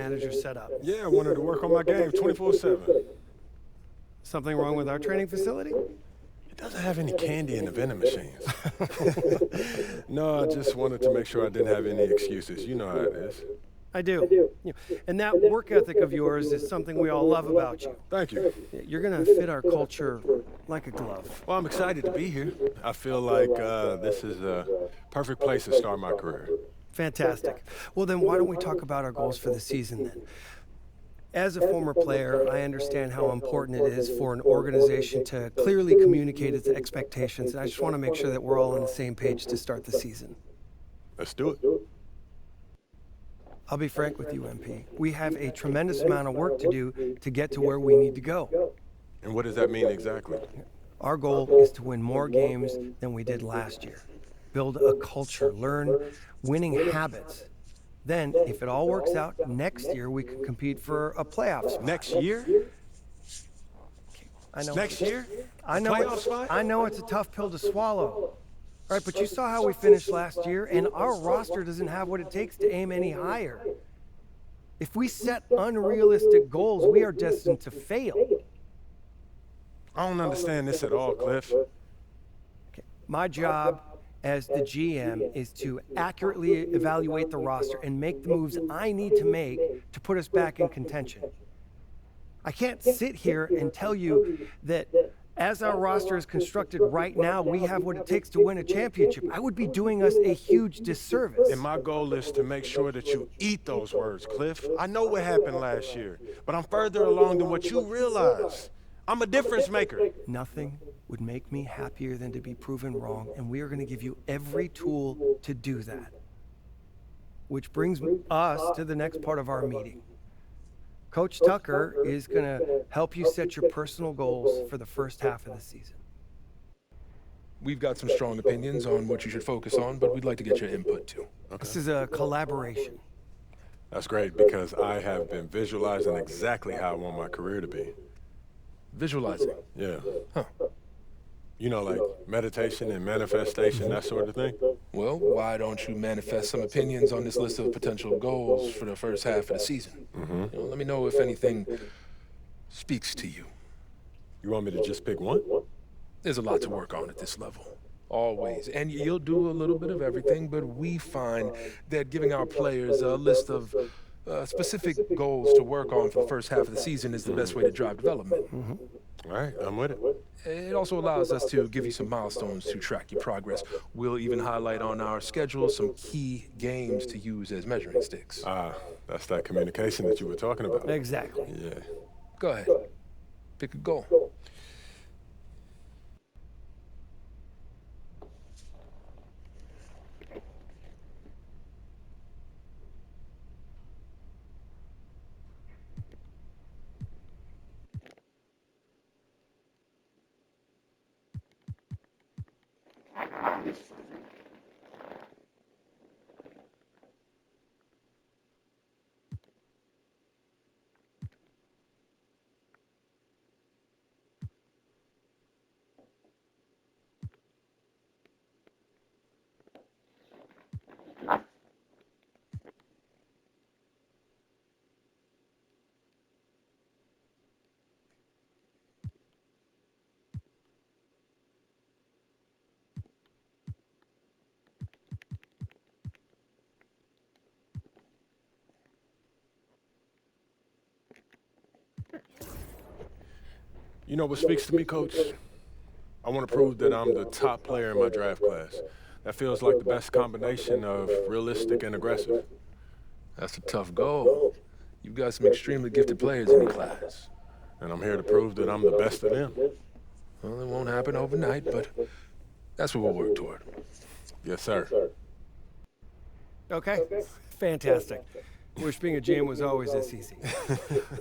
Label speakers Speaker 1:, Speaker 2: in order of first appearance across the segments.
Speaker 1: manager set up.
Speaker 2: Yeah, I wanted to work on my game 24/7.
Speaker 1: Something wrong with our training facility?
Speaker 2: It doesn't have any candy in the vending machines. No, I just wanted to make sure I didn't have any excuses. You know how it is.
Speaker 1: I do. And that work ethic of yours is something we all love about you.
Speaker 2: Thank you.
Speaker 1: You're going to fit our culture like a glove.
Speaker 2: Well, I'm excited to be here. I feel like this is a perfect place to start my career.
Speaker 1: Fantastic. Well, then why don't we talk about our goals for the season then? As a former player, I understand how important it is for an organization to clearly communicate its expectations, and I just want to make sure that we're all on the same page to start the season.
Speaker 2: Let's do it.
Speaker 1: I'll be frank with you, MP. We have a tremendous amount of work to do to get to where we need to go.
Speaker 2: And what does that mean exactly?
Speaker 1: Our goal is to win more games than we did last year. Build a culture, learn winning habits. Then, if it all works out, next year we can compete for a playoff spot.
Speaker 2: Next year?
Speaker 1: I know.
Speaker 2: Next year?
Speaker 1: I know it's a tough pill to swallow. All right, but you saw how we finished last year, and our roster doesn't have what it takes to aim any higher. If we set unrealistic goals, we are destined to fail.
Speaker 2: I don't understand this at all, Cliff.
Speaker 1: Okay. My job as the GM is to accurately evaluate the roster and make the moves I need to make to put us back in contention. I can't sit here and tell you that as our roster is constructed right now, we have what it takes to win a championship. I would be doing us a huge disservice.
Speaker 2: And my goal is to make sure that you eat those words, Cliff. I know what happened last year, but I'm further along than what you realize. I'm a difference maker.
Speaker 1: Nothing would make me happier than to be proven wrong, and we are going to give you every tool to do that. Which brings us to the next part of our meeting. Coach Tucker is going to help you set your personal goals for the first half of the season.
Speaker 3: We've got some strong opinions on what you should focus on, but we'd like to get your input too.
Speaker 2: Okay.
Speaker 1: This is a collaboration.
Speaker 2: That's great, because I have been visualizing exactly how I want my career to be.
Speaker 3: Visualizing.
Speaker 2: Yeah.
Speaker 3: Huh.
Speaker 2: You know, like meditation and manifestation, that sort of thing.
Speaker 3: Well, why don't you manifest some opinions on this list of potential goals for the first half of the season? Let me know if anything speaks to you.
Speaker 2: You want me to just pick one?
Speaker 3: There's a lot to work on at this level. Always. And you'll do a little bit of everything, but we find that giving our players a list of specific goals to work on for the first half of the season is the best way to drive development.
Speaker 2: All right, I'm with it.
Speaker 3: It also allows us to give you some milestones to track your progress. We'll even highlight on our schedule some key games to use as measuring sticks.
Speaker 2: That's that communication that you were talking about.
Speaker 1: Exactly.
Speaker 2: Yeah.
Speaker 3: Go ahead. Pick a goal.
Speaker 2: You know what speaks to me, Coach? I want to prove that I'm the top player in my draft class. That feels like the best combination of realistic and aggressive.
Speaker 3: That's a tough goal. You've got some extremely gifted players in your class.
Speaker 2: And I'm here to prove that I'm the best of them.
Speaker 3: Well, it won't happen overnight, but that's what we'll work toward.
Speaker 2: Yes, sir.
Speaker 1: Okay, fantastic. Wish being a GM was always this easy.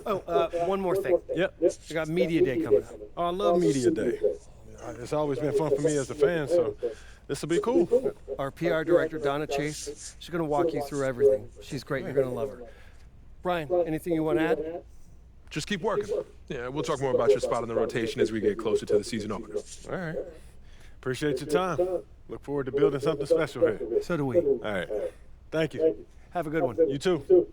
Speaker 1: One more thing.
Speaker 2: Yep.
Speaker 1: We got Media Day coming up.
Speaker 2: Oh, I love Media Day. It's always been fun for me as a fan, so this will be cool.
Speaker 1: Our PR director, Donna Chase, she's going to walk you through everything. She's great. You're going to love her. Brian, anything you want to add?
Speaker 3: Just keep working. Yeah, we'll talk more about your spot in the rotation as we get closer to the season opener.
Speaker 2: All right. Appreciate your time. Look forward to building something special here.
Speaker 1: So do we.
Speaker 2: All right. Thank you.
Speaker 1: Have a good one.
Speaker 2: You too.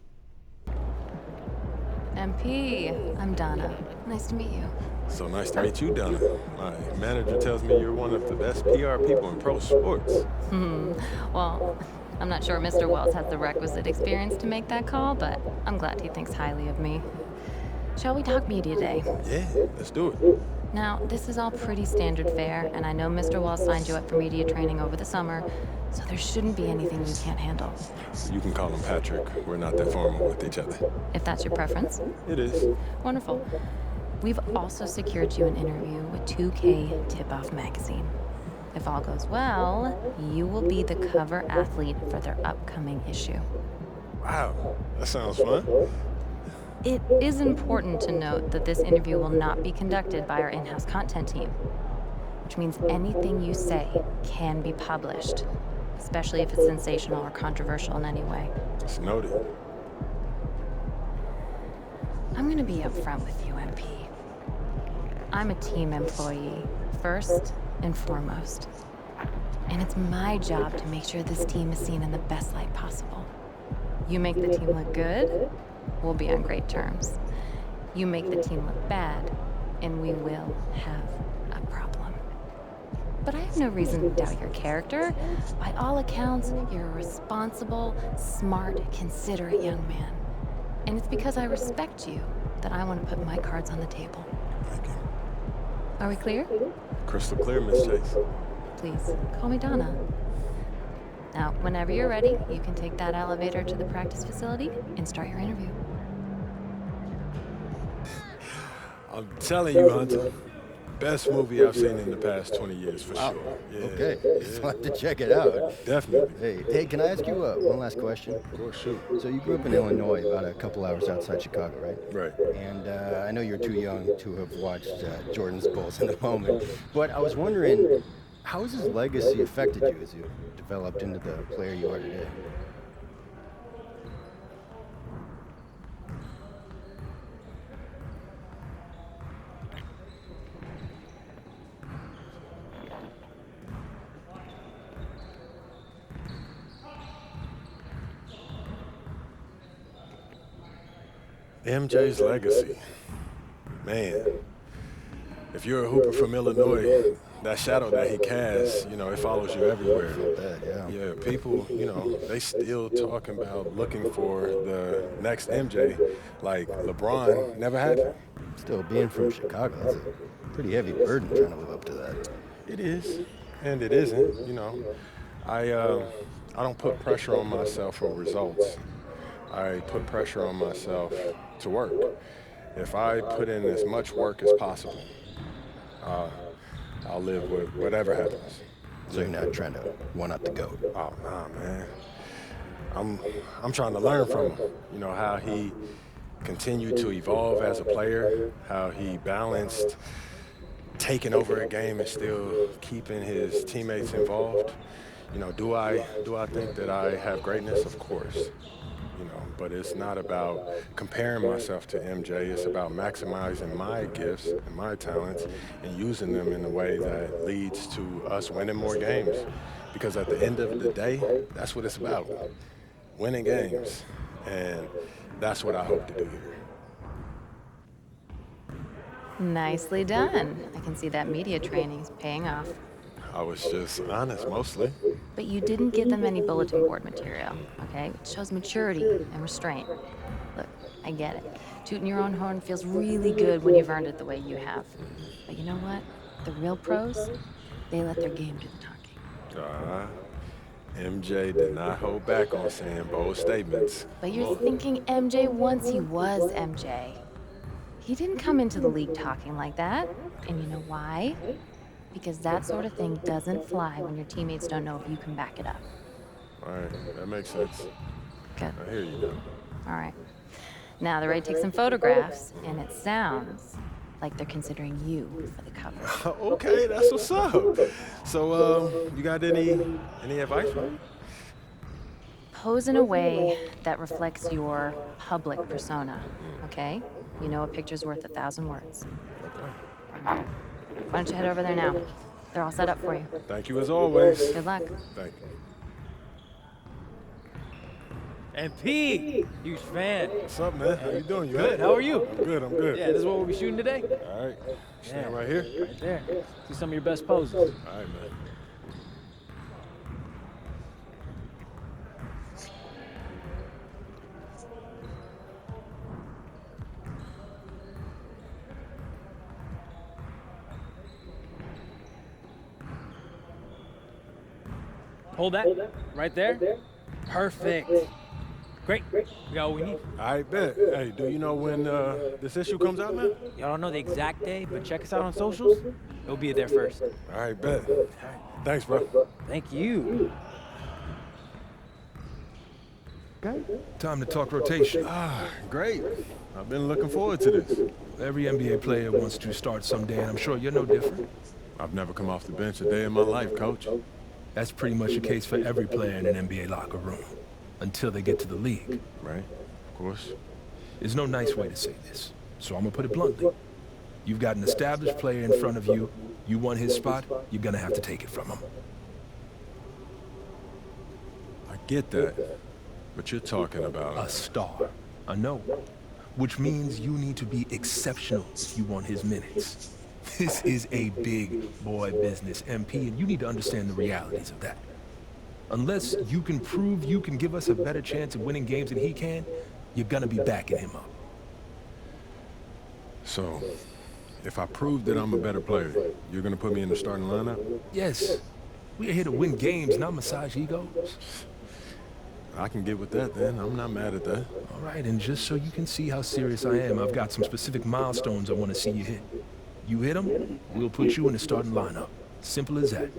Speaker 4: MP, I'm Donna. Nice to meet you.
Speaker 2: So nice to meet you, Donna. My manager tells me you're one of the best PR people in pro sports.
Speaker 4: Well, I'm not sure Mr. Wells has the requisite experience to make that call, but I'm glad he thinks highly of me. Shall we talk media day?
Speaker 2: Yeah, let's do it.
Speaker 4: Now, this is all pretty standard fare, and I know Mr. Wells signed you up for media training over the summer, so there shouldn't be anything you can't handle.
Speaker 2: You can call him Patrick. We're not that formal with each other.
Speaker 4: If that's your preference.
Speaker 2: It is.
Speaker 4: Wonderful. We've also secured you an interview with 2K Tip-Off magazine. If all goes well, you will be the cover athlete for their upcoming issue.
Speaker 2: Wow, that sounds fun.
Speaker 4: It is important to note that this interview will not be conducted by our in-house content team, which means anything you say can be published, especially if it's sensational or controversial in any way.
Speaker 2: It's noted.
Speaker 4: I'm gonna be upfront with you, MP. I'm a team employee, first and foremost. And it's my job to make sure this team is seen in the best light possible. You make the team look good, we'll be on great terms. You make the team look bad, and we will have a problem. But I have no reason to doubt your character. By all accounts, you're a responsible, smart, considerate young man. And it's because I respect you that I want to put my cards on the table.
Speaker 2: Thank you.
Speaker 4: Are we clear?
Speaker 2: Crystal clear, Miss Chase.
Speaker 4: Please, call me Donna. Now, whenever you're ready, you can take that elevator to the practice facility and start your interview.
Speaker 2: I'm telling you, Hunter, best movie I've seen in the past 20 years for sure. Yeah,
Speaker 5: Okay,
Speaker 2: yeah,
Speaker 5: so I have to check it out.
Speaker 2: definitely.
Speaker 5: Hey, can I ask you one last question?
Speaker 2: Of course, shoot.
Speaker 5: So you grew up in Illinois, about a couple hours outside Chicago, right?
Speaker 2: Right.
Speaker 5: And I know you're too young to have watched Jordan's Bulls in the moment, but I was wondering, how has his legacy affected you as you developed into the player you are today?
Speaker 2: MJ's legacy. Man, if you're a hooper from Illinois, that shadow that he casts, it follows you everywhere.
Speaker 5: Yeah.
Speaker 2: Yeah, people, they still talking about looking for the next MJ, like LeBron never had it.
Speaker 5: Still, being from Chicago, that's a pretty heavy burden trying to live up to that.
Speaker 2: It is, and it isn't. I don't put pressure on myself for results. I put pressure on myself to work. If I put in as much work as possible, I'll live with whatever happens.
Speaker 5: So you're not trying to one-up the GOAT.
Speaker 2: Oh, nah, man. I'm trying to learn from him. How he continued to evolve as a player, how he balanced taking over a game and still keeping his teammates involved. Do I think that I have greatness? Of course. But it's not about comparing myself to MJ. It's about maximizing my gifts and my talents and using them in a way that leads to us winning more games. Because at the end of the day, that's what it's about, winning games. And that's what I hope to do here.
Speaker 4: Nicely done. I can see that media training's paying off.
Speaker 2: I was just honest, mostly.
Speaker 4: But you didn't give them any bulletin board material, okay? It shows maturity and restraint. Look, I get it. Tooting your own horn feels really good when you've earned it the way you have. But you know what? The real pros, they let their game do the talking.
Speaker 2: MJ did not hold back on saying bold statements.
Speaker 4: But you're thinking MJ once he was MJ. He didn't come into the league talking like that. And you know why? Because that sort of thing doesn't fly when your teammates don't know if you can back it up.
Speaker 2: All right, that makes sense.
Speaker 4: Good.
Speaker 2: I hear you now.
Speaker 4: All right. Now they're ready to take some photographs, and it sounds like they're considering you for the cover.
Speaker 2: Okay, that's what's up. So, you got any advice for me?
Speaker 4: Pose in a way that reflects your public persona, okay? You know a picture's worth 1,000 words.
Speaker 2: Okay.
Speaker 4: Why don't you head over there now? They're all set up for you.
Speaker 2: Thank you as always.
Speaker 4: Good luck.
Speaker 2: Thank you.
Speaker 6: MP, huge fan.
Speaker 2: What's up, man? How you doing? You
Speaker 6: Good, how are you?
Speaker 2: I'm good, I'm good.
Speaker 6: Yeah, this is what we'll be shooting today?
Speaker 2: All right. Stand
Speaker 6: Yeah.
Speaker 2: right here.
Speaker 6: Right there. See some of your best poses.
Speaker 2: All right, man.
Speaker 6: Hold that. Right there. Perfect. Great. We got what we need.
Speaker 2: All right, bet. Hey, do you know when this issue comes out, man?
Speaker 6: Y'all don't know the exact day, but check us out on socials. It'll be there first.
Speaker 2: All right, bet. Thanks, bro.
Speaker 6: Thank you.
Speaker 3: Time to talk rotation.
Speaker 2: Great. I've been looking forward to this.
Speaker 3: Every NBA player wants to start someday, and I'm sure you're no different.
Speaker 2: I've never come off the bench a day in my life, coach.
Speaker 3: That's pretty much the case for every player in an NBA locker room, until they get to the league.
Speaker 2: Right? Of course.
Speaker 3: There's no nice way to say this, so I'm gonna put it bluntly. You've got an established player in front of you. You want his spot, you're gonna have to take it from him.
Speaker 2: I get that. But you're talking about
Speaker 3: A star. I know. Which means you need to be exceptional if you want his minutes. This is a big boy business, MP, and you need to understand the realities of that. Unless you can prove you can give us a better chance of winning games than he can, you're gonna be backing him up.
Speaker 2: So, if I prove that I'm a better player, you're gonna put me in the starting lineup?
Speaker 3: Yes, we're here to win games, not massage egos.
Speaker 2: I can get with that then. I'm not mad at that.
Speaker 3: All right, and just so you can see how serious I am, I've got some specific milestones I want to see you hit. You hit them, we'll put you in the starting lineup. Simple as that.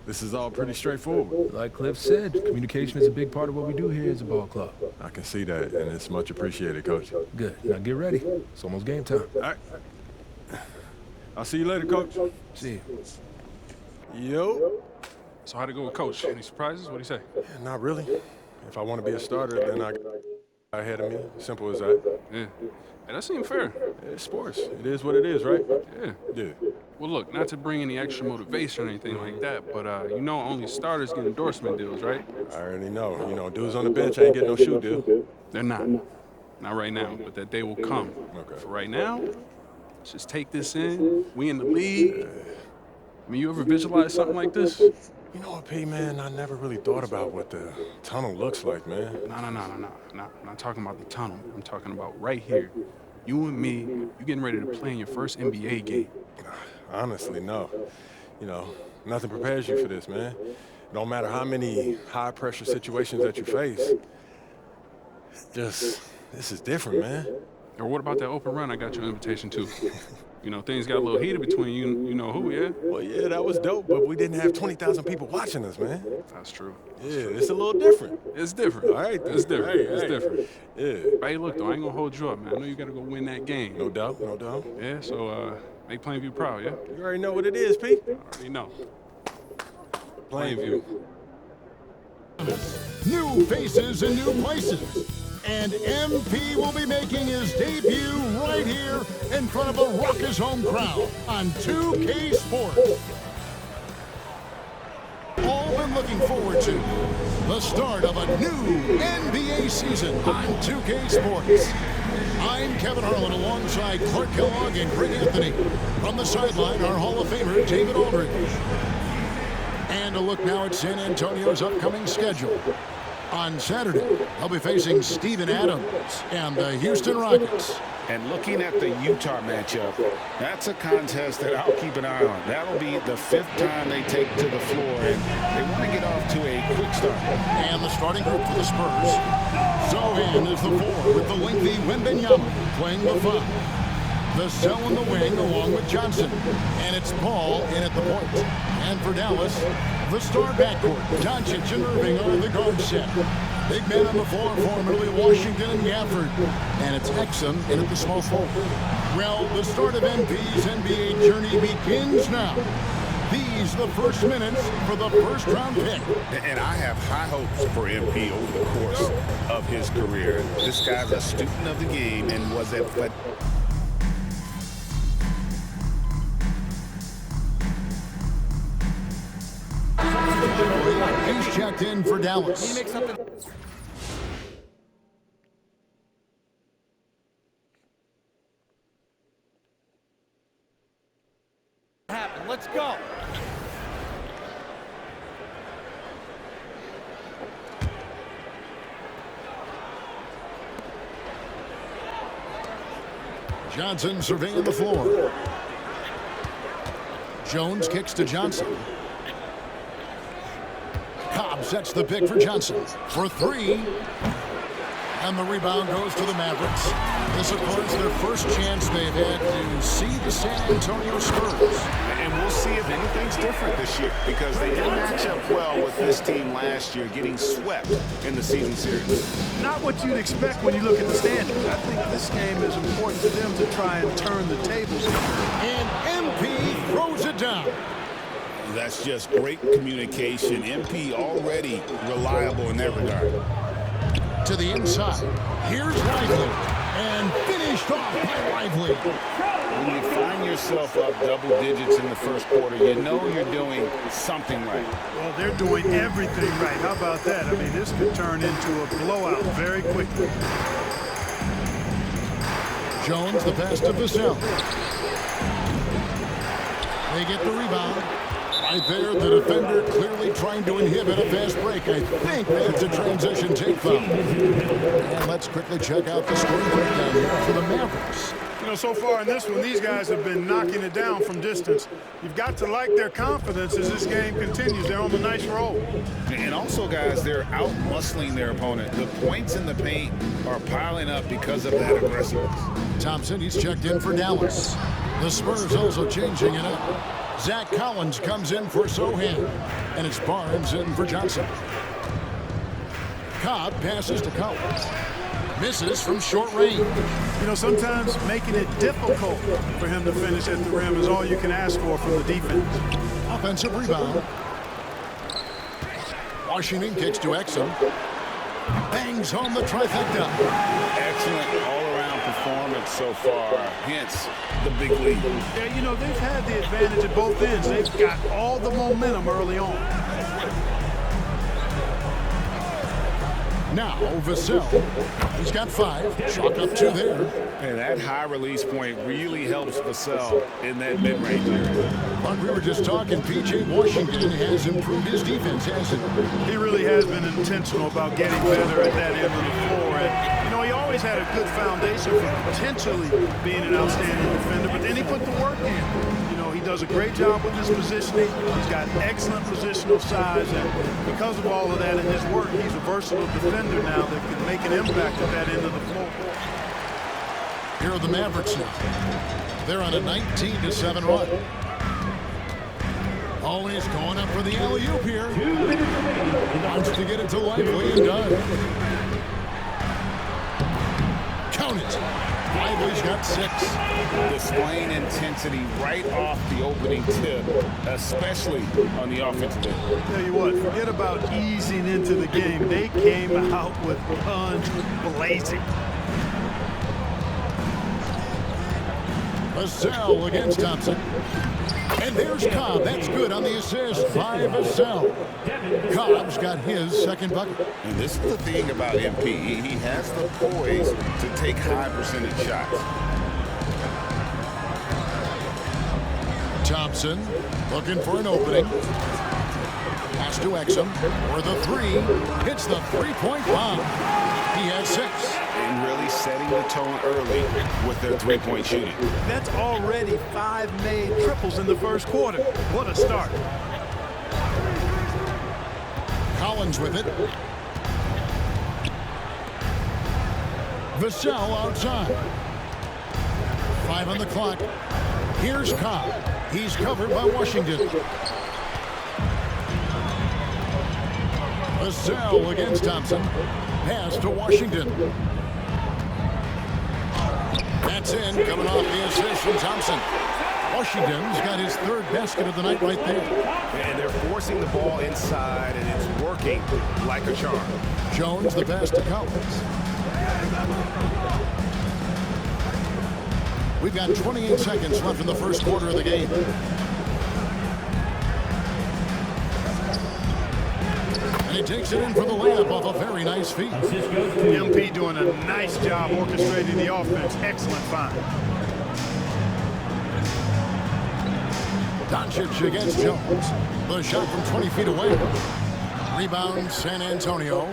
Speaker 2: This is all pretty straightforward.
Speaker 3: Like Cliff said, communication is a big part of what we do here as a ball club.
Speaker 2: I can see that, and it's much appreciated, Coach.
Speaker 3: Good. Now get ready. It's almost game time.
Speaker 2: All right. I'll see you later, Coach.
Speaker 3: See you.
Speaker 2: Yo.
Speaker 7: So how'd it go with Coach? Any surprises? What'd he say?
Speaker 2: Not really. If I want to be a starter, then I got ahead of me. Simple as that.
Speaker 7: Yeah. Hey, that seemed fair.
Speaker 2: It's sports. It is what it is, right?
Speaker 7: Yeah.
Speaker 2: Yeah.
Speaker 7: Well, look, not to bring any extra motivation or anything like that, but you know only starters get endorsement deals, right?
Speaker 2: I already know. You know, dudes on the bench ain't getting no shoe deal.
Speaker 7: They're not. Not right now, but that day will come.
Speaker 2: Okay.
Speaker 7: For right now, let's just take this in. We in the league. I mean, you ever visualize something like this?
Speaker 2: You know what, P, man? I never really thought about what the tunnel looks like, man.
Speaker 7: No. I'm not talking about the tunnel. I'm talking about right here. You and me, you getting ready to play in your first NBA game.
Speaker 2: Honestly, no. You know, nothing prepares you for this, man. No matter how many high-pressure situations that you face, this is different, man.
Speaker 7: Or what about that open run I got your invitation to? You know, things got a little heated between you know who, yeah?
Speaker 2: Well, yeah, that was dope, but we didn't have 20,000 people watching us, man.
Speaker 7: That's true.
Speaker 2: Yeah, it's a little different.
Speaker 7: It's different.
Speaker 2: All right,
Speaker 7: It's different.
Speaker 2: Hey,
Speaker 7: It's
Speaker 2: hey.
Speaker 7: different.
Speaker 2: Yeah.
Speaker 7: Hey, look, though, I ain't gonna hold you up, man. I know you gotta go win that game.
Speaker 2: No doubt, no doubt.
Speaker 7: Yeah, so, make Plainview proud, yeah?
Speaker 2: You already know what it is, P.
Speaker 7: Already know. Plainview.
Speaker 8: New faces in new places. And MP will be making his debut right here in front of a raucous home crowd on 2K Sports. All been looking forward to the start of a new NBA season on 2K Sports. I'm Kevin Harlan alongside Clark Kellogg and Greg Anthony. From the sideline, our Hall of Famer, David Aldridge. And a look now at San Antonio's upcoming schedule. On Saturday, they'll be facing Steven Adams and the Houston Rockets.
Speaker 9: And looking at the Utah matchup, that's a contest that I'll keep an eye on. That'll be the 5th time they take to the floor, and they want to get off to a quick start.
Speaker 8: And the starting group for the Spurs. Zohan is the 4 with the lengthy Wembanyama playing the 5. The Cell in the wing along with Johnson. And it's Paul in at the point. And for Dallas, the star backcourt, Doncic and Irving are the guard set. Big men on the floor formerly Washington and Gafford. And it's Exum in at the small forward. Well, the start of MP's NBA journey begins now. These the first minutes for the first round pick.
Speaker 9: And I have high hopes for MP over the course of his career. This guy's a student of the game and was at
Speaker 8: quickly. He's checked in for Dallas.
Speaker 1: He makes something happen. Let's go.
Speaker 8: Johnson surveying the floor. Jones kicks to Johnson. Cobb sets the pick for Johnson for three. And the rebound goes to the Mavericks. This, of course, their first chance they've had to see the San Antonio Spurs.
Speaker 9: And we'll see if anything's different this year, because they didn't match up well with this team last year, getting swept in the season series.
Speaker 10: Not what you'd expect when you look at the standings. I think this game is important to them to try and turn the tables.
Speaker 8: And MP throws it down.
Speaker 9: That's just great communication. MP already reliable in that regard.
Speaker 8: To the inside. Here's Lively. And finished off by Lively.
Speaker 9: When you find yourself up double digits in the first quarter, you know you're doing something right.
Speaker 10: Well, they're doing everything right. How about that? I mean, this could turn into a blowout very quickly.
Speaker 8: Jones, the pass to Vassell. They get the rebound. Right there, the defender clearly trying to inhibit a fast break. I think that's a transition take foul. And let's quickly check out the scoring breakdown here for the Mavericks.
Speaker 10: You know, so far in this one, these guys have been knocking it down from distance. You've got to like their confidence as this game continues. They're on a nice roll.
Speaker 9: And also, guys, they're out-muscling their opponent. The points in the paint are piling up because of that aggressiveness.
Speaker 8: Thompson, he's checked in for Dallas. The Spurs also changing it up. Zach Collins comes in for Sohan. And it's Barnes in for Johnson. Cobb passes to Collins. Misses from short range.
Speaker 10: You know, sometimes making it difficult for him to finish at the rim is all you can ask for from the defense.
Speaker 8: Offensive rebound. Washington kicks to Exum. Bangs home the trifecta.
Speaker 9: Excellent all-around performance so far, hence the big lead.
Speaker 10: Yeah, you know, they've had the advantage at both ends. They've got all the momentum early on.
Speaker 8: Now, Vassell. He's got 5. Chalk up 2 there.
Speaker 9: And that high release point really helps Vassell in that mid-range area.
Speaker 8: But we were just talking, P.J. Washington has improved his defense, hasn't he?
Speaker 10: He really has been intentional about getting better at that end of the floor. And, you know, he always had a good foundation for potentially being an outstanding defender, but then he put the work in. You know, he does a great job with his positioning. He's got excellent positional size, and because of all of that in his work, he's a versatile defender now that can make an impact at that end of the floor.
Speaker 8: Here are the Mavericks now. They're on a 19-7 run. Always going up for the alley-oop here. Wants to get it to Lively and does. Count it. Lively's got 6.
Speaker 9: Displaying intensity right off the opening tip, especially on the offensive end.
Speaker 10: Tell you what, forget about easing into the game. They came out with guns blazing.
Speaker 8: Vassell against Thompson. And there's Cobb. That's good on the assist by Vassell. Cobb's got his second bucket.
Speaker 9: And this is the thing about MP. He has the poise to take high percentage shots.
Speaker 8: Thompson looking for an opening. Pass to Exum for the 3. Hits the three-point bomb. He has 6.
Speaker 9: And really setting the tone early with their three-point shooting.
Speaker 10: That's already 5 made triples in the first quarter. What a start.
Speaker 8: Collins with it. Vassell outside. 5 on the clock. Here's Cobb. He's covered by Washington. Vassell against Thompson. Pass to Washington. That's in, coming off the assist from Thompson. Washington's got his 3rd basket of the night right there.
Speaker 2: And they're forcing the ball inside, and it's working like a charm.
Speaker 8: Jones, the pass to Collins. We've got 28 seconds left in the first quarter of the game. he takes it in for the layup off a very nice feed.
Speaker 10: MP doing a nice job orchestrating the offense. Excellent find.
Speaker 8: Doncic against Jones. The shot from 20 feet away. Rebound, San Antonio.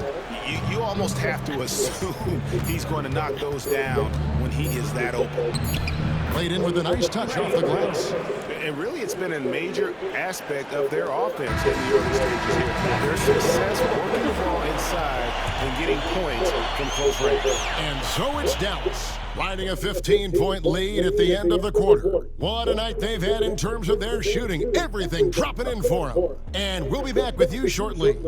Speaker 9: You almost have to assume he's going to knock those down when he is that open.
Speaker 8: Played in with a nice touch off the glass.
Speaker 9: And really, it's been a major aspect of their offense in the early stages here. Their success working the ball inside and getting points from close range.
Speaker 8: And so it's Dallas, riding a 15-point lead at the end of the quarter. What a night they've had in terms of their shooting. Everything dropping in for them. And we'll be back with you shortly.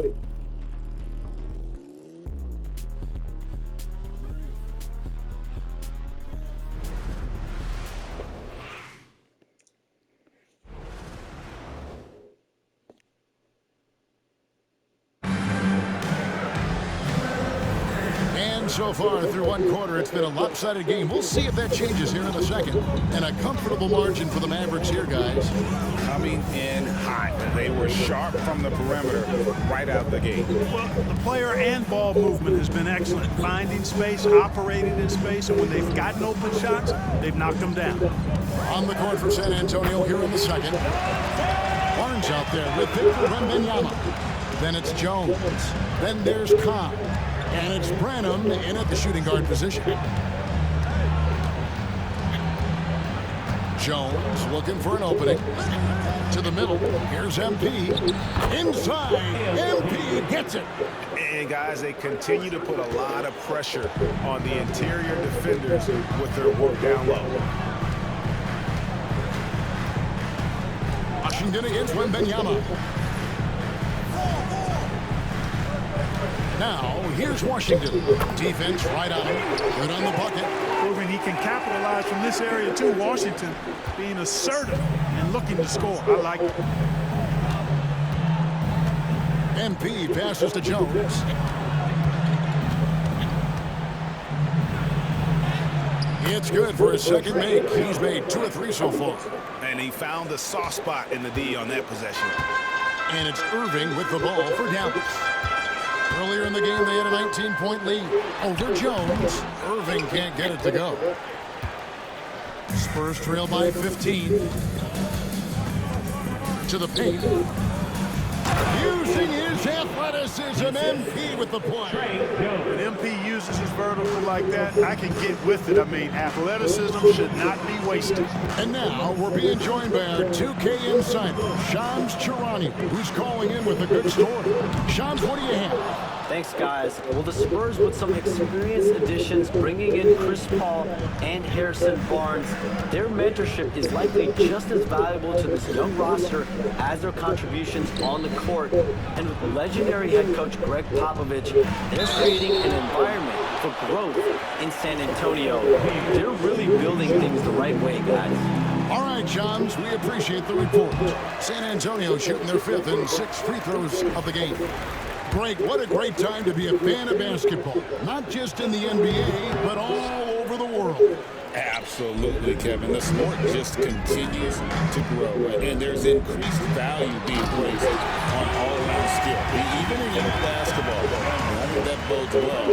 Speaker 8: So far through one quarter, it's been a lopsided game. We'll see if that changes here in the second. And a comfortable margin for the Mavericks here, guys.
Speaker 9: Coming in hot. They were sharp from the perimeter right out the gate.
Speaker 10: Well, the player and ball movement has been excellent. Finding space, operating in space, and when they've gotten open shots, they've knocked them down.
Speaker 8: On the court for San Antonio here in the second. Barnes out there with Victor Wembanyama. Then it's Jones. Then there's Cobb. And it's Branham in at the shooting guard position. Jones looking for an opening. To the middle. Here's MP. Inside. MP gets it.
Speaker 9: And guys, they continue to put a lot of pressure on the interior defenders with their work down low.
Speaker 8: Washington against Wembanyama. Now, here's Washington. Defense right on him. Good on the bucket.
Speaker 10: Proving he can capitalize from this area, too. Washington being assertive and looking to score. I like it.
Speaker 8: MP passes to Jones. It's good for his second make. He's made 2 of 3 so far.
Speaker 9: And he found the soft spot in the D on that possession.
Speaker 8: And it's Irving with the ball for Dallas. Earlier in the game, they had a 19-point lead over Jones. Irving can't get it to go. Spurs trail by 15. To the paint. Using his athleticism, MP with the play.
Speaker 10: When MP uses his vertical like that, I can get with it. I mean, athleticism should not be wasted.
Speaker 8: And now we're being joined by our 2K insider, Shams Charania, who's calling in with a good story. Shams, what do you have?
Speaker 11: Thanks, guys. Well, the Spurs with some experienced additions, bringing in Chris Paul and Harrison Barnes, their mentorship is likely just as valuable to this young roster as their contributions on the court. And with legendary head coach Greg Popovich, they're creating an environment for growth in San Antonio. They're really building things the right way, guys.
Speaker 8: All right, Shams, we appreciate the report. San Antonio shooting their 5th and 6th free throws of the game. Greg, what a great time to be a fan of basketball. Not just in the NBA, but all over the world.
Speaker 9: Absolutely, Kevin. The sport just continues to grow, and there's increased value being placed on all-around skill, even in young basketball. I think that bodes well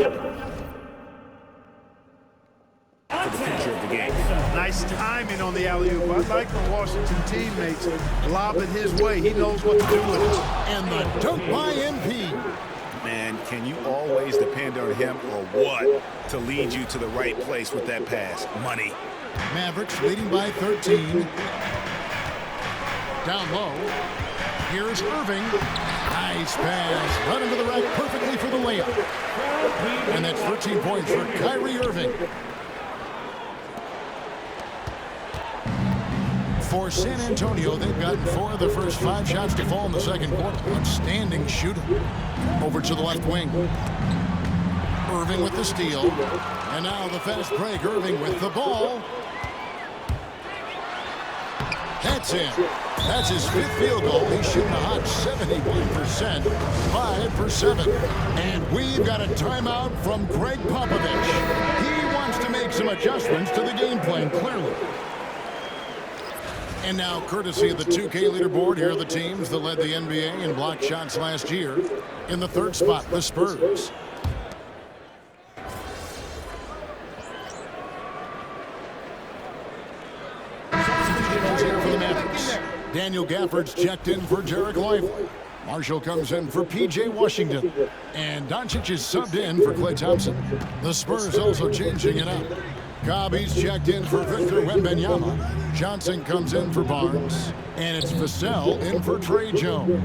Speaker 9: for the future of the game.
Speaker 10: Nice timing on the alley-oop. I like when Washington teammates lob it his way. He knows what to do with it.
Speaker 8: And the dunk by MP.
Speaker 9: Man, can you always depend on him or what to lead you to the right place with that pass? Money.
Speaker 8: Mavericks leading by 13. Down low. Here's Irving. Nice pass. Running to the rack perfectly for the layup. And that's 13 points for Kyrie Irving. For San Antonio, they've gotten 4 of the first 5 shots to fall in the second quarter. Outstanding shooting. Over to the left wing. Irving with the steal. And now the fast break. Irving with the ball. That's it. That's his 5th field goal. He's shooting a hot 71%. 5 for 7. And we've got a timeout from Greg Popovich. He wants to make some adjustments to the game plan, clearly. And now, courtesy of the 2K leaderboard, here are the teams that led the NBA in block shots last year. In the third spot, the Spurs. Substitutions here for the Mavericks. Daniel Gafford's checked in for Jarek Lively. Marshall comes in for P.J. Washington. And Doncic is subbed in for Klay Thompson. The Spurs also changing it up. Cobby's checked in for Victor Wembanyama. Johnson comes in for Barnes. And it's Vassell in for Trey Jones.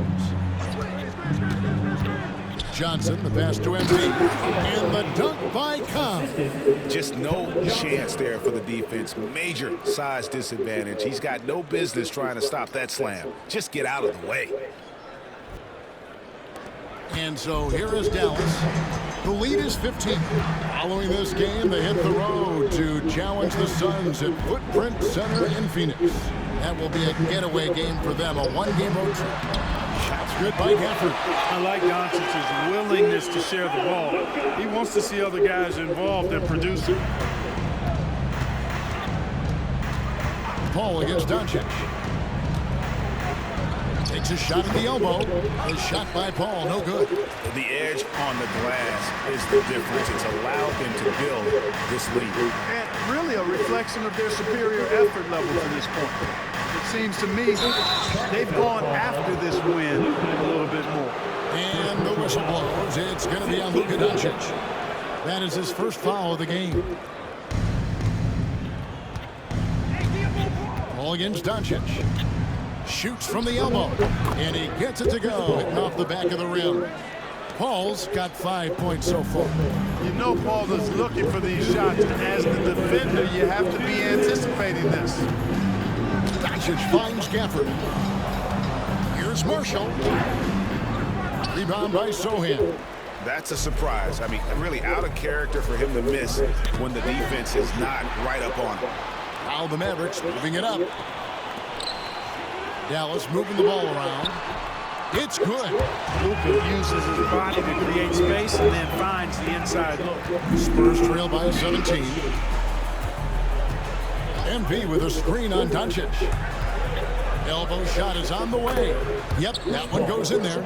Speaker 8: Johnson, the pass to MP. And the dunk by Cobb.
Speaker 9: Just no chance there for the defense. Major size disadvantage. He's got no business trying to stop that slam. Just get out of the way.
Speaker 8: And so here is Dallas. The lead is 15. Following this game, they hit the road to challenge the Suns at Footprint Center in Phoenix. That will be a getaway game for them, a one-game road trip. Shots good by Gafford.
Speaker 10: I like Doncic's willingness to share the ball. He wants to see other guys involved and producing.
Speaker 8: Paul against Doncic. Takes a shot at the elbow. A shot by Paul, no good.
Speaker 9: The edge on the glass is the difference. It's allowed them to build this lead.
Speaker 10: And really a reflection of their superior effort level to this point. It seems to me they've gone after this win a little bit more.
Speaker 8: And the whistle blows. It's going to be on Luka Doncic. That is his first foul of the game. Paul against Doncic. Shoots from the elbow, and he gets it to go, hitting off the back of the rim. Paul's got 5 points so far.
Speaker 10: You know Paul is looking for these shots, and as the defender, you have to be anticipating this.
Speaker 8: Doncic finds Gafford. Here's Marshall. Rebound by Sohan.
Speaker 9: That's a surprise. I mean, really out of character for him to miss when the defense is not right up on him.
Speaker 8: Now the Mavericks moving it up. Dallas moving the ball around. It's good.
Speaker 10: Luka uses his body to create space and then finds the inside look.
Speaker 8: Spurs trail by 17. MP with a screen on Doncic. Elbow shot is on the way. Yep, that one goes in there.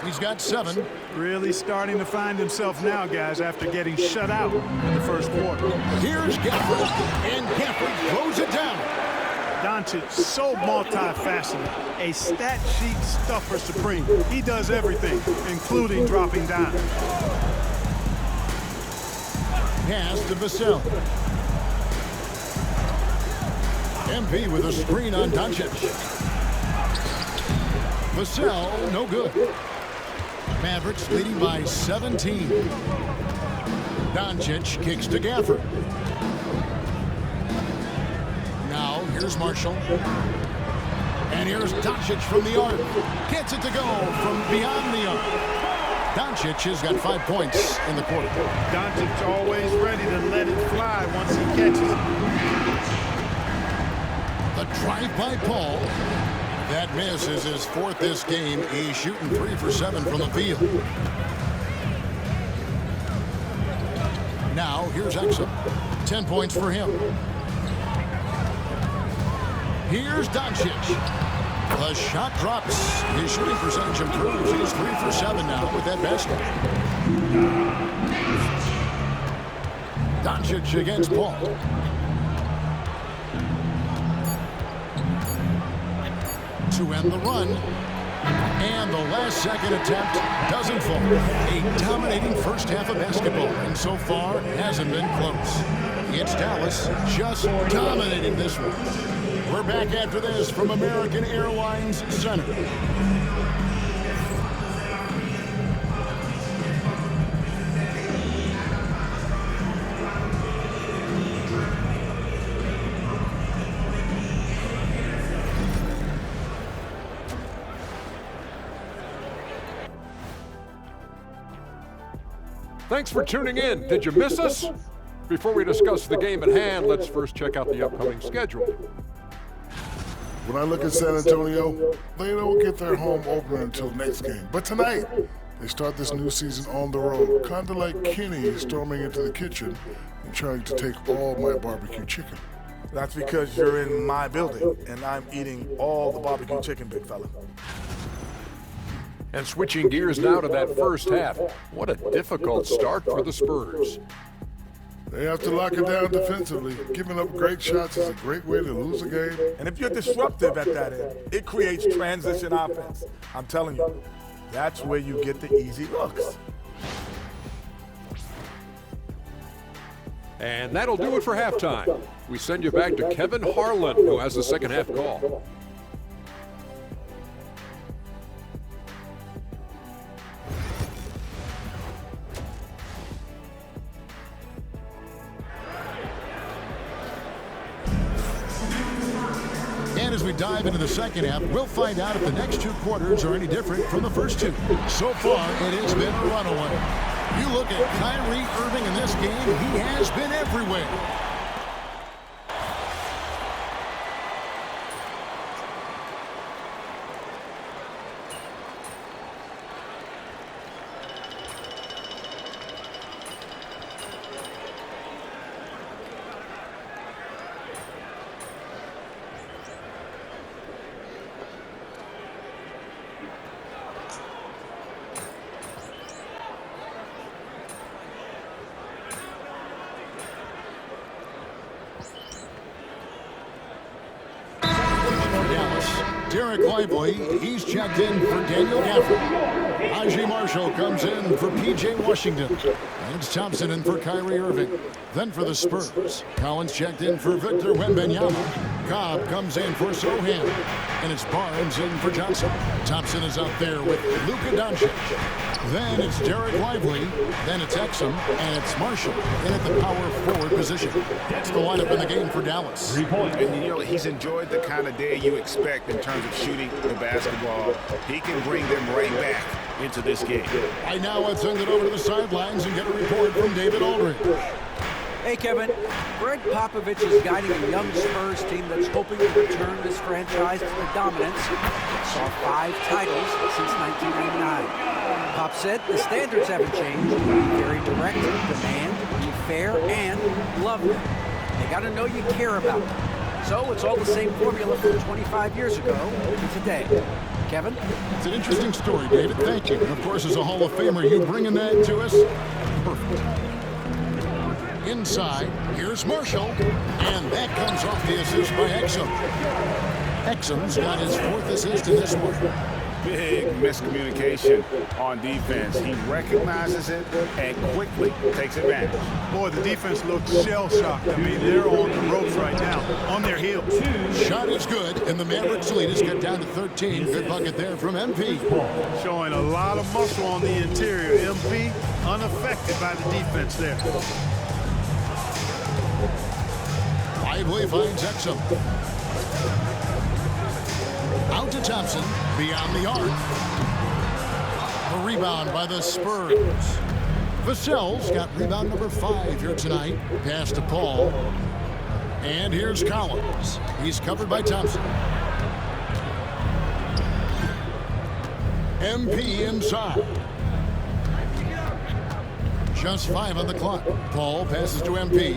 Speaker 8: He's got 7.
Speaker 10: Really starting to find himself now, guys, after getting shut out in the first quarter.
Speaker 8: Here's Gafford, and Gafford throws it down.
Speaker 10: Doncic, so multifaceted, a stat sheet stuffer supreme. He does everything, including dropping down.
Speaker 8: Pass to Vassell. MP with a screen on Doncic. Vassell, no good. Mavericks leading by 17. Doncic kicks to Gafford. Now, here's Marshall. And here's Doncic from the arc. Gets it to go from beyond the arc. Doncic has got 5 points in the quarter.
Speaker 10: Doncic always ready to let it fly once he catches it.
Speaker 8: The drive by Paul. That miss is his 4th this game. He's shooting 3 for 7 from the field. Now, here's Exum. 10 points for him. Here's Doncic. The shot drops. His shooting percentage improves. He's 3 for 7 now with that basket. Doncic against Paul. To end the run. And the last second attempt doesn't fall. A dominating first half of basketball, and so far hasn't been close. It's Dallas just dominating this one. We're back after this from American Airlines Center.
Speaker 12: Thanks for tuning in. Did you miss us? Before we discuss the game at hand, let's first check out the upcoming schedule.
Speaker 13: When I look at San Antonio, they don't get their home opener until next game. But tonight, they start this new season on the road, kind of like Kenny storming into the kitchen and trying to take all my barbecue chicken.
Speaker 10: That's because you're in my building, and I'm eating all the barbecue chicken, big fella.
Speaker 12: And switching gears now to that first half. What a difficult start for the Spurs.
Speaker 13: They have to lock it down defensively. Giving up great shots is a great way to lose a game.
Speaker 10: And if you're disruptive at that end, it creates transition offense. I'm telling you, that's where you get the easy looks.
Speaker 12: And that'll do it for halftime. We send you back to Kevin Harlan, who has the second half call.
Speaker 8: And as we dive into the second half, we'll find out if the next two quarters are any different from the first two. So far, it has been a runaway. You look at Kyrie Irving in this game, he has been everywhere. Derek Lively, he's checked in for Daniel Gafford. Najee Marshall comes in for P.J. Washington. Lance Thompson in for Kyrie Irving. Then for the Spurs, Collins checked in for Victor Wembanyama. Cobb comes in for Sohan. And it's Barnes in for Johnson. Thompson is out there with Luka Doncic. Then it's Derek Lively, then it's Exum, and it's Marshall in at the power forward position. That's the lineup in the game for Dallas.
Speaker 9: 3 points. And you know, he's enjoyed the kind of day you expect in terms of shooting the basketball. He can bring them right back into this game.
Speaker 8: Right now, let's send it over to the sidelines and get a report from David Aldridge.
Speaker 14: Hey, Kevin. Greg Popovich is guiding a young Spurs team that's hoping to return this franchise to the dominance that saw 5 titles since 1999. Pop said the standards haven't changed. Be very direct, demand, be fair, and love them. They got to know you care about them. So it's all the same formula from 25 years ago to today. Kevin?
Speaker 8: It's an interesting story, David. Thank you. And of course, as a Hall of Famer, you bringing that to us? Perfect. Inside, here's Marshall, and that comes off the assist by Exum. Exum's got his 4th assist in this one.
Speaker 9: Big miscommunication on defense. He recognizes it and quickly takes advantage.
Speaker 10: Boy, the defense looks shell-shocked. I mean, they're on the ropes right now, on their heels.
Speaker 8: Shot is good, and the Mavericks lead has got down to 13. Good bucket there from MP.
Speaker 10: Showing a lot of muscle on the interior. MP unaffected by the defense there.
Speaker 8: Lively finds Exum. Out to Thompson, beyond the arc. A rebound by the Spurs. Vassell's got rebound number 5 here tonight. Pass to Paul. And here's Collins. He's covered by Thompson. MP inside. Just 5 on the clock. Paul passes to MP.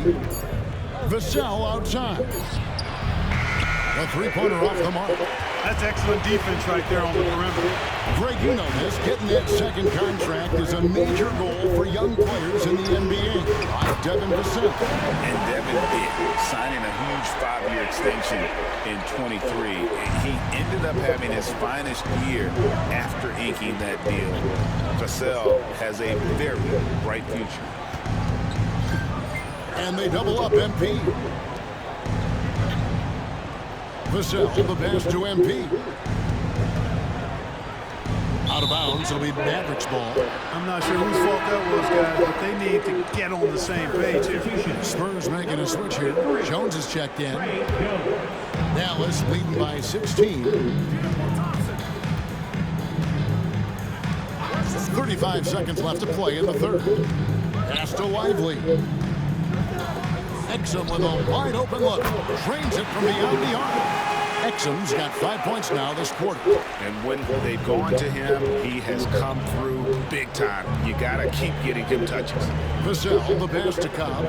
Speaker 8: Vassell outside. A 3-pointer off the mark.
Speaker 10: That's excellent defense right there on the perimeter.
Speaker 8: Greg, you know this. Getting that second contract is a major goal for young players in the NBA. Like Devin Vassell.
Speaker 9: And Devin did, signing a huge 5-year extension in 23. And he ended up having his finest year after inking that deal. Vassell has a very bright future.
Speaker 8: And they double up MP. Vassell, the pass to MP. Out of bounds, it'll be Mavericks ball.
Speaker 10: I'm not sure whose fault that was, guys, but they need to get on the same page here.
Speaker 8: Spurs making a switch here. Jones is checked in. Dallas leading by 16. 35 seconds left to play in the third. Pass to Lively. Exum with a wide open look. Trains it from beyond the arc. Exum's got 5 points now this quarter.
Speaker 9: And when they've gone to him, he has come through big time. You got to keep getting him touches.
Speaker 8: Vassell, the pass to Cobb.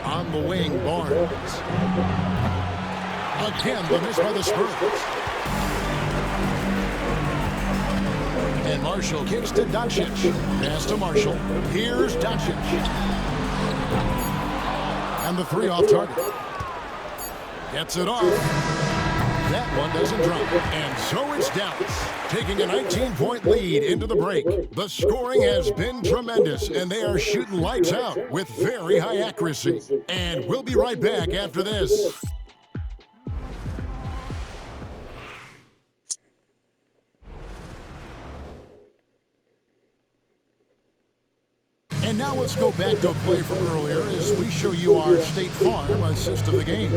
Speaker 8: On the wing, Barnes. Again, the miss by the Spurs. And Marshall kicks to Doncic. Pass to Marshall. Here's Doncic. And the three off target. Gets it off. That one doesn't drop. And so it's Dallas taking a 19-point lead into the break. The scoring has been tremendous, and they are shooting lights out with very high accuracy. And we'll be right back after this. And now let's go back to a play from earlier as we show you our State Farm assist of the game.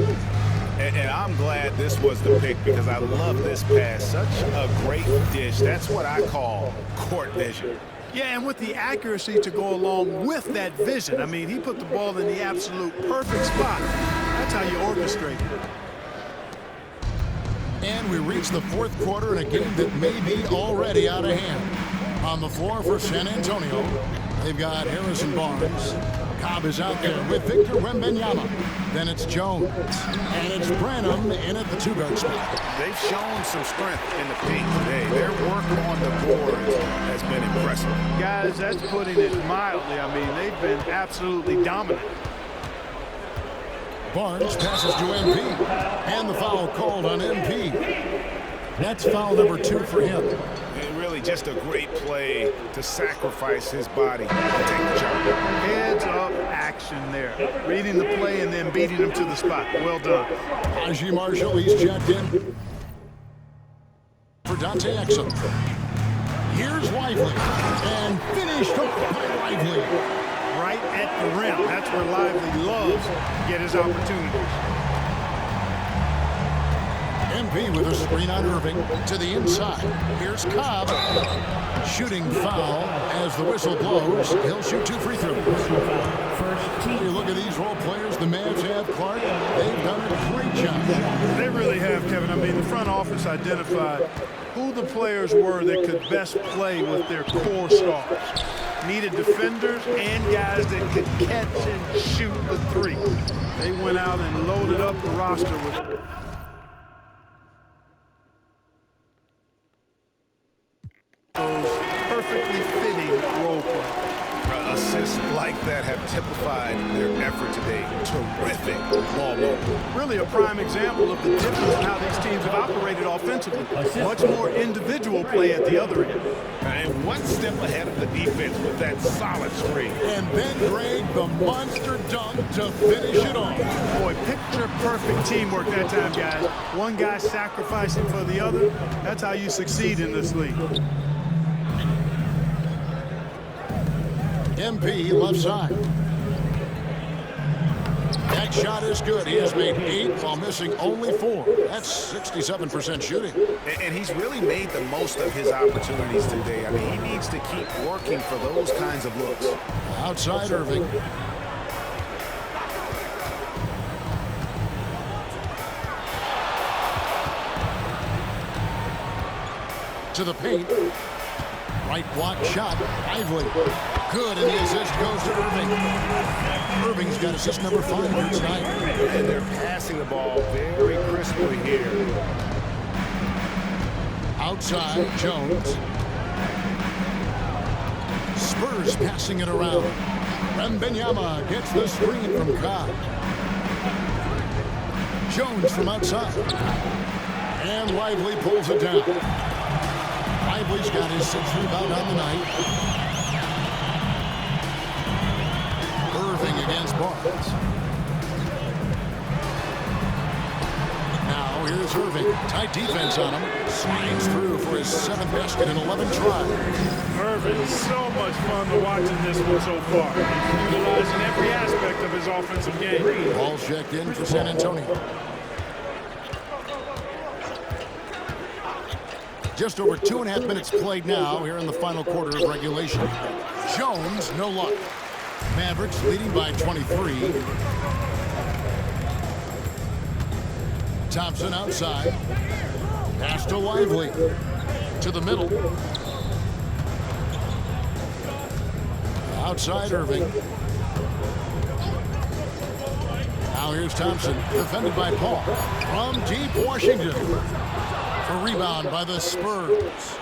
Speaker 15: And I'm glad this was the pick because I love this pass. Such a great dish. That's what I call court vision.
Speaker 10: Yeah, and with the accuracy to go along with that vision. I mean, he put the ball in the absolute perfect spot. That's how you orchestrate it.
Speaker 8: And we reach the fourth quarter in a game that may be already out of hand. On the floor for San Antonio, they've got Harrison Barnes. Cobb is out there with Victor Wembanyama. Then it's Jones. And it's Branham in at the two-guard spot.
Speaker 15: They've shown some strength in the paint today. Their work on the boards has been impressive.
Speaker 10: Guys, that's putting it mildly. I mean, they've been absolutely dominant.
Speaker 8: Barnes passes to MP. And the foul called on MP. That's foul number 2 for him.
Speaker 15: And really just a great play to sacrifice his body and take the job.
Speaker 10: Heads-up action there. Reading the play and then beating him to the spot. Well done.
Speaker 8: Najee Marshall, he's checked in for Dante Exum. Here's Lively. And finished off by Lively.
Speaker 10: Right at the rim. That's where Lively loves to get his opportunities.
Speaker 8: MP with a screen on Irving to the inside. Here's Cobb. Shooting foul as the whistle blows. He'll shoot 2 free throws. When you look at these role players the Mavs have, Clark, they've done a great job.
Speaker 10: They really have, Kevin. I mean, the front office identified who the players were that could best play with their core stars. Needed defenders and guys that could catch and shoot the three. They went out and loaded up the roster with those perfectly fitting role players.
Speaker 15: Assists like that have typified their effort today. Terrific ball movement.
Speaker 10: Really a prime example of the difference in how these teams have operated offensively. Much more individual play at the other end.
Speaker 15: And one step ahead of the defense with that solid screen.
Speaker 8: And then Greg, the monster dunk to finish it off.
Speaker 10: Boy, picture perfect teamwork that time, guys. One guy sacrificing for the other. That's how you succeed in this league.
Speaker 8: MP left side. That shot is good. He has made 8 while missing only 4. That's 67% shooting.
Speaker 15: And he's really made the most of his opportunities today. I mean, he needs to keep working for those kinds of looks.
Speaker 8: Outside Irving. To the paint. Right block shot. Lively. Good, and the assist goes to Irving. Irving's got assist number 5 here tonight.
Speaker 15: And they're passing the ball very crisply here.
Speaker 8: Outside, Jones. Spurs passing it around. Wembanyama gets the screen from Cobb. Jones from outside. And Lively pulls it down. Lively's got his 6th rebound on the night. Irving against Barnes. Now here's Irving. Tight defense on him. Slides through for his 7th basket in 11 tries.
Speaker 10: Irving, so much fun to watch in this one so far. He's utilizing every aspect of his offensive game.
Speaker 8: Ball checked in for San Antonio. Just over 2.5 minutes played now here in the final quarter of regulation. Jones, no luck. Mavericks leading by 23. Thompson outside. Pass to Lively. To the middle. Outside Irving. Now here's Thompson, defended by Paul. From deep Washington. A rebound by the Spurs.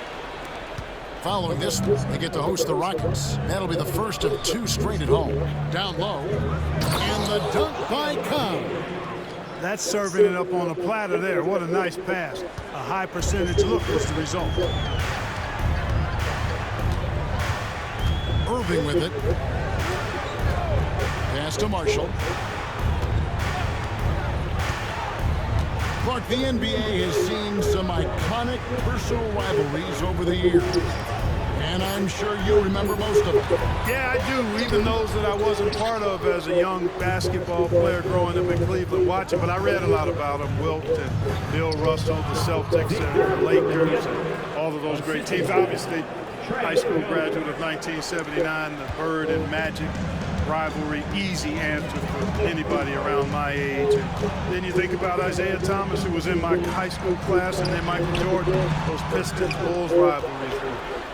Speaker 8: Following this, they get to host the Rockets. That'll be the first of 2 straight at home. Down low. And the dunk by Cobb.
Speaker 10: That's serving it up on a platter there. What a nice pass. A high percentage look was the result.
Speaker 8: Irving with it. Pass to Marshall. Clark, the NBA has seen some iconic personal rivalries over the years. And I'm sure you remember most of them.
Speaker 10: Yeah, I do, even those that I wasn't part of as a young basketball player growing up in Cleveland watching, but I read a lot about them. Wilt and Bill Russell, the Celtics and the Lakers, and all of those great teams. Obviously, high school graduate of 1979, the Bird and Magic rivalry, easy answer for anybody around my age. And then you think about Isaiah Thomas, who was in my high school class, and then Michael Jordan. Those Pistons-Bulls rivalries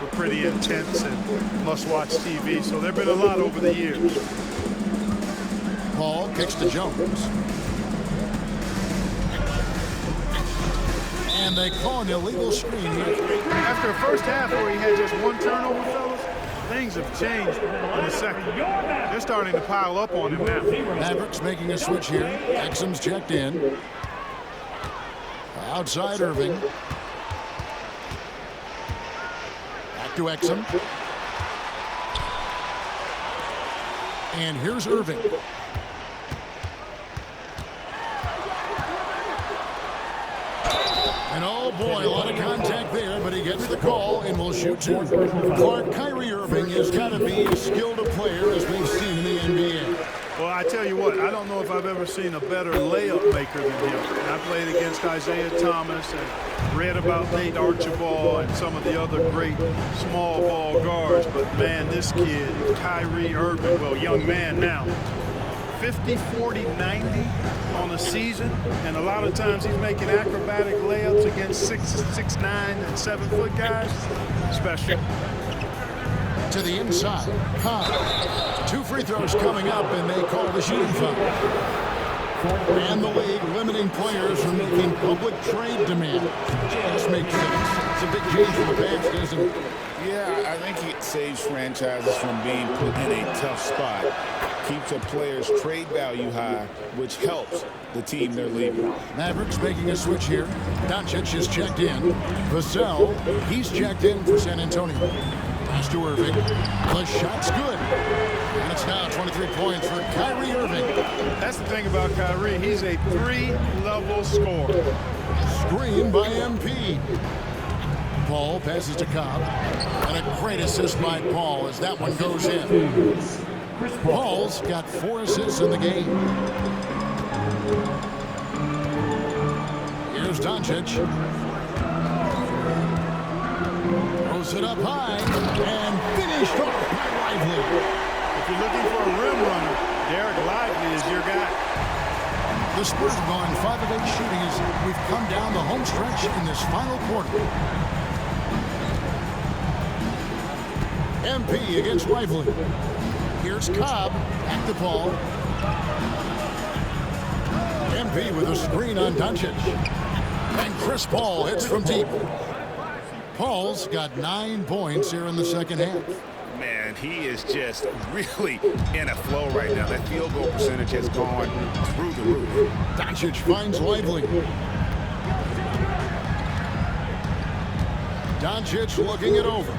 Speaker 10: were pretty intense and must-watch TV. So there have been a lot over the years.
Speaker 8: Paul kicks to Jones. And they call an illegal screen here.
Speaker 10: After a first half where he had just 1 turnover, fellas, things have changed in the second. They're starting to pile up on him now.
Speaker 8: Mavericks making a switch here. Exum's checked in. Outside Irving. Back to Exum. And here's Irving. And oh boy, a lot of contact there, but he gets the call and will shoot 2. Clark, Kyrie Irving has got to be as skilled a player as we've seen in the NBA.
Speaker 10: Well, I tell you what, I don't know if I've ever seen a better layup maker than him. And I played against Isaiah Thomas and read about Nate Archibald and some of the other great small ball guards. But man, this kid, Kyrie Irving, well, young man now, 50, 40, 90 on a season, and a lot of times he's making acrobatic layups against 6'9" and 7-foot guys. Special.
Speaker 8: To the inside, Cobb. 2 free throws coming up, and they call the shooting foul. And the league limiting players from making public trade demands. Just makes sense. It's a big change from the past, isn't it?
Speaker 9: Yeah, I think it saves franchises from being put in a tough spot. Keeps a player's trade value high, which helps the team they're leaving.
Speaker 8: Mavericks making a switch here. Doncic is checked in. Vassell, he's checked in for San Antonio. Pass to Irving. The shot's good. And it's now 23 points for Kyrie Irving.
Speaker 10: That's the thing about Kyrie. He's a 3-level scorer.
Speaker 8: Screen by MP. Paul passes to Cobb. And a great assist by Paul as that one goes in. Paul's got 4 assists in the game. Here's Doncic. Throws it up high and finished off by Lively.
Speaker 10: If you're looking for a rim runner, Derek Lively is your guy.
Speaker 8: The Spurs have gone 5 of 8 shooting as we've come down the home stretch in this final quarter. MP against Lively. Here's Cobb at the ball. MP with a screen on Doncic. And Chris Paul hits from deep. Paul's got 9 points here in the second half.
Speaker 15: Man, he is just really in a flow right now. That field goal percentage has gone through the roof.
Speaker 8: Doncic finds Lively. Doncic looking it over.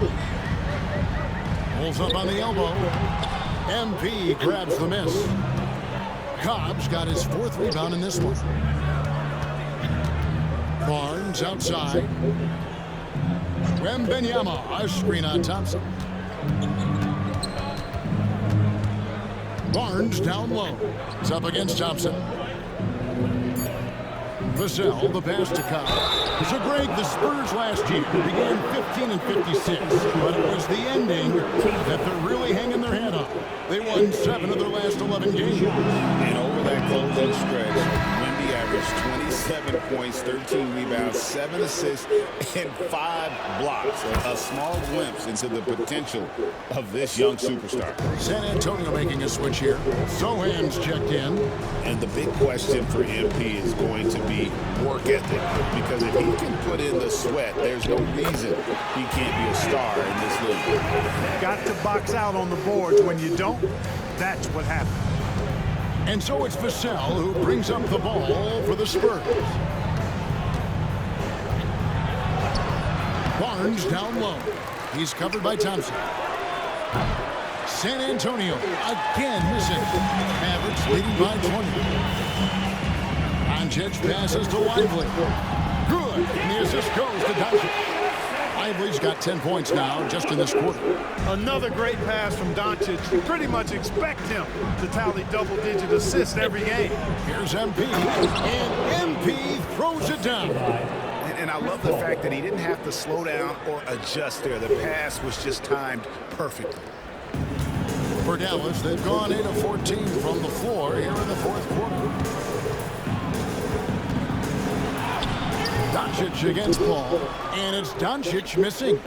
Speaker 8: Pulls up on the elbow. MP grabs the miss. Cobb's got his 4th rebound in this one. Barnes outside. Wembanyama, a screen on Thompson. Barnes down low. It's up against Thompson. Vassell, the pass to Cobb. So Greg, the Spurs last year began 15 and 56, but it was the ending that they're really hanging their head on. They won 7 of their last 11 games.
Speaker 9: And over that closing stretch, Wendy averaged 27 points, 13 rebounds, 7 assists, and 5 blocks. A small glimpse into the potential of this young superstar.
Speaker 8: San Antonio making a switch here. Sohan's checked in.
Speaker 9: And the big question for MP is going to be work ethic. Because if he can put in the sweat, there's no reason he can't be a star in this league.
Speaker 10: Got to box out on the boards. When you don't, that's what happens.
Speaker 8: And so it's Vassell who brings up the ball for the Spurs. Barnes down low. He's covered by Thompson. San Antonio again missing. Mavericks leading by 20. Doncic passes to Lively. Good. And the assist goes to Doncic. Lively's got 10 points now just in this quarter.
Speaker 10: Another great pass from Doncic. You pretty much expect him to tally double-digit assists every game.
Speaker 8: Here's MP, and MP throws it down.
Speaker 15: And I love the fact that he didn't have to slow down or adjust there. The pass was just timed perfectly.
Speaker 8: For Dallas, they've gone 8 of 14 from the floor here in the fourth quarter. Doncic against Paul, and it's Doncic missing.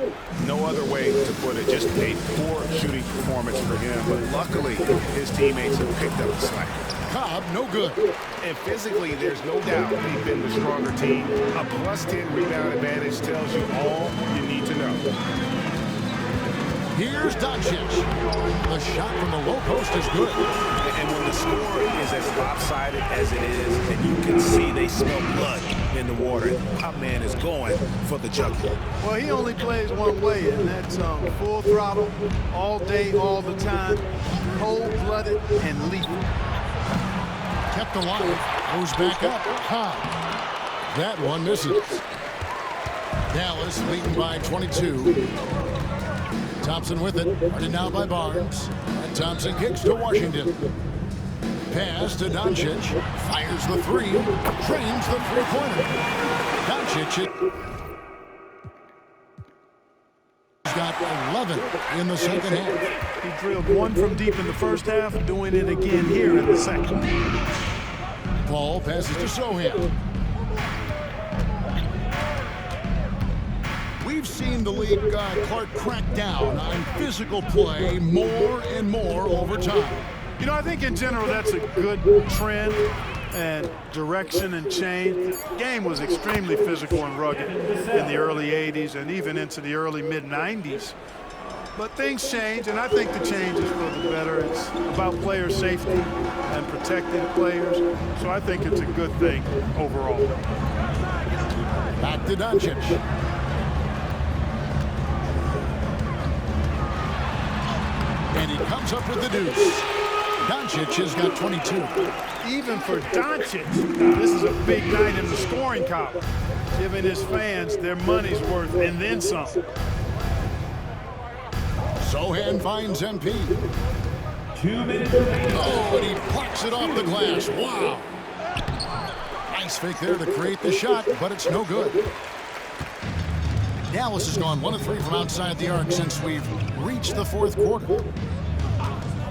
Speaker 15: No other way to put it, just a poor shooting performance for him, but luckily his teammates have picked up the slack.
Speaker 8: Cobb, no good.
Speaker 15: And physically, there's no doubt they've been the stronger team. A +10 rebound advantage tells you all you need to know.
Speaker 8: Here's Doncic. The shot from the low post is good.
Speaker 15: And when the score is as lopsided as it is, and you can see they smell blood in the water, our man is going for the jugular.
Speaker 10: Well, he only plays one way, and that's full throttle, all day, all the time, cold-blooded and lethal.
Speaker 8: Kept alive, goes back up, Cobb. That one misses. Dallas leading by 22. Thompson with it, guarded now by Barnes. And Thompson kicks to Washington. Pass to Doncic, fires the three, trains the three-pointer. Doncic has got 11 in the second half.
Speaker 10: He drilled one from deep in the first half, doing it again here in the second.
Speaker 8: Paul passes to Sohan. We've seen the league, Clark, crack down on physical play more and more over time.
Speaker 10: You know, I think in general that's a good trend and direction and change. The game was extremely physical and rugged in the early 80s and even into the early mid-90s. But things change, and I think the change is for the better. It's about player safety and protecting players, so I think it's a good thing overall.
Speaker 8: Back to Doncic. And he comes up with the deuce. Doncic has got 22.
Speaker 10: Even for Doncic, this is a big night in the scoring column, giving his fans their money's worth and then some.
Speaker 8: Sohan finds MP.
Speaker 12: 2 minutes.
Speaker 8: Oh, and he plucks it off the glass. Wow. Nice fake there to create the shot, but it's no good. Dallas has gone 1 of 3 from outside the arc since we've reached the fourth quarter.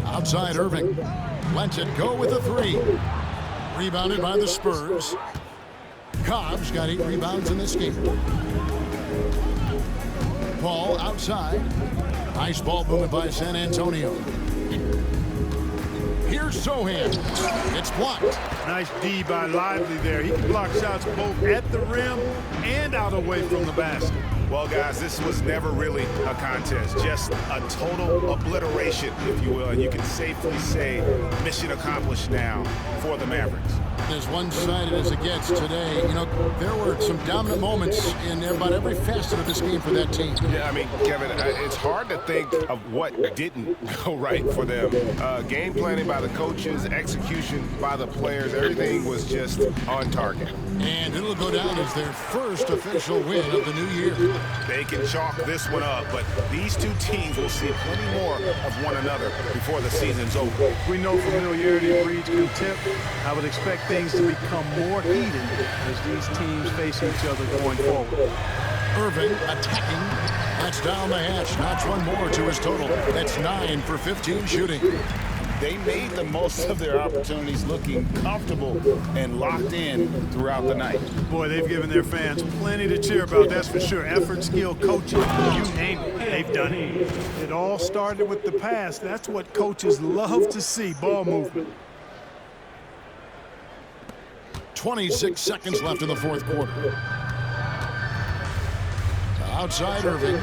Speaker 8: Outside Irving. Lets it go with a 3. Rebounded by the Spurs. Cobb's got 8 rebounds in this game. Paul outside. Nice ball movement by San Antonio. Here's Sohan. It's blocked.
Speaker 10: Nice D by Lively there. He can block shots both at the rim and out away from the basket.
Speaker 15: Well, guys, this was never really a contest, just a total obliteration, if you will. And you can safely say mission accomplished now for the Mavericks.
Speaker 8: As one-sided as it gets today, you know, there were some dominant moments in about every facet of this game for that team.
Speaker 15: Yeah, I mean, Kevin, it's hard to think of what didn't go right for them. Game planning by the coaches, execution by the players, everything was just on target.
Speaker 8: And it'll go down as their first official win of the new year.
Speaker 15: They can chalk this one up, but these two teams will see plenty more of one another before the season's over.
Speaker 10: We know familiarity breeds contempt. I would expect things to become more heated as these teams face each other going forward.
Speaker 8: Irving attacking. That's down the hatch. Notch one more to his total. That's 9 for 15 shooting.
Speaker 9: they made the most of their opportunities, looking comfortable and locked in throughout the night.
Speaker 10: Boy, they've given their fans plenty to cheer about, that's for sure. Effort, skill, coaching, you name it, they've done it. It all started with the pass. That's what coaches love to see, ball movement.
Speaker 8: 26 seconds left in the fourth quarter. Outside Irving.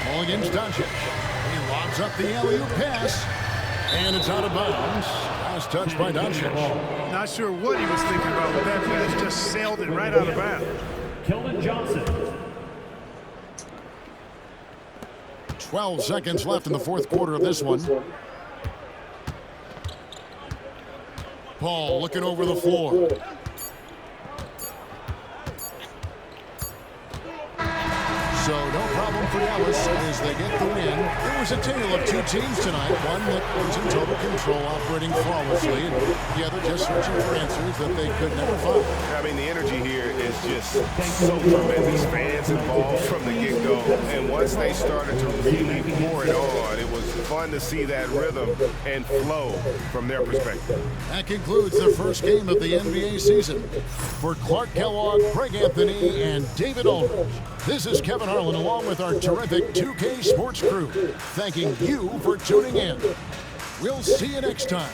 Speaker 8: Ball against Doncic. He lobs up the alley-oop pass. And it's out of bounds. Last touch by Doncic.
Speaker 10: Not sure what he was thinking about with that pass. Just sailed it right out of bounds.
Speaker 16: Keldon Johnson.
Speaker 8: 12 seconds left in the fourth quarter of this one. Paul looking over the floor. So no problem for Dallas as they get the win. It was a tale of two teams tonight. One that was in total control, operating flawlessly, and the other just searching for answers that they could never find.
Speaker 15: I mean, the energy here is just so tremendous. Fans involved from the get-go. And once they started to really pour it on, it was fun to see that rhythm and flow from their perspective.
Speaker 8: That concludes the first game of the NBA season. For Clark Kellogg, Greg Anthony, and David Aldridge, this is Kevin Harlan along with our terrific 2K Sports crew, thanking you for tuning in. We'll see you next time.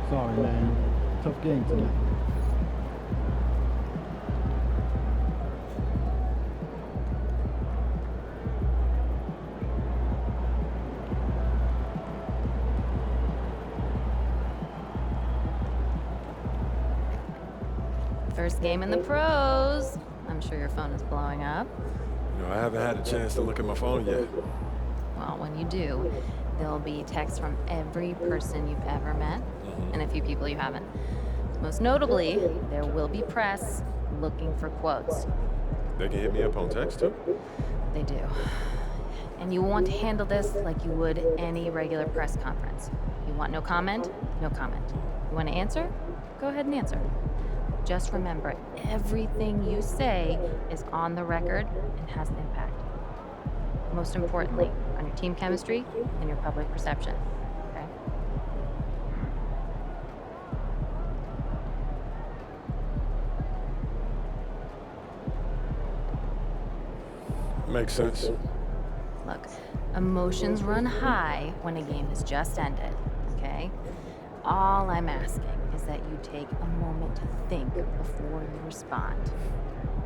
Speaker 17: Sorry, man. Tough game tonight.
Speaker 4: First game in the pros. I'm sure your phone is blowing up.
Speaker 2: You know, I haven't had a chance to look at my phone yet.
Speaker 4: Well, when you do, there'll be texts from every person you've ever met and a few people you haven't. Most notably, there will be press looking for quotes.
Speaker 2: They can hit me up on text too?
Speaker 4: They do. And you want to handle this like you would any regular press conference. You want no comment? No comment. You want to answer? Go ahead and answer. Just remember, everything you say is on the record and has an impact. Most importantly, on your team chemistry and your public perception. Okay?
Speaker 2: Makes sense.
Speaker 4: Look, emotions run high when a game has just ended, okay? All I'm asking is that you take a moment to think before you respond.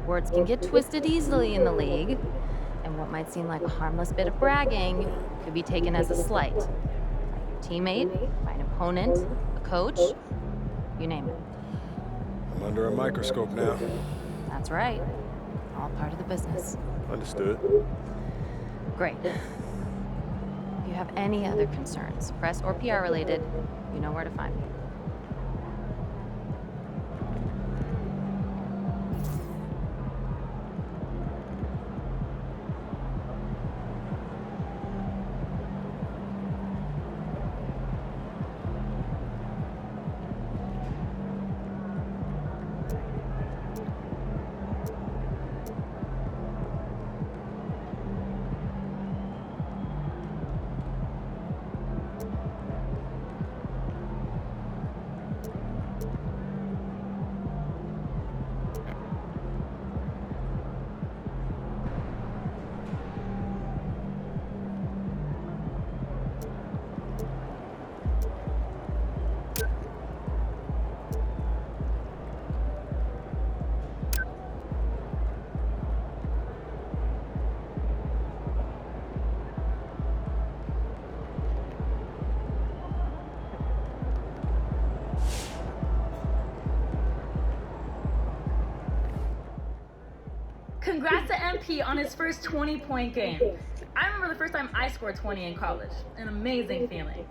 Speaker 4: Words can get twisted easily in the league, and what might seem like a harmless bit of bragging could be taken as a slight. By your teammate, by an opponent, a coach, you name it.
Speaker 2: I'm under a microscope now.
Speaker 4: That's right. All part of the business.
Speaker 2: Understood.
Speaker 4: Great. If you have any other concerns, press or PR related, you know where to find me.
Speaker 18: Congrats to MP on his first 20-point game. I remember the first time I scored 20 in college. An amazing feeling.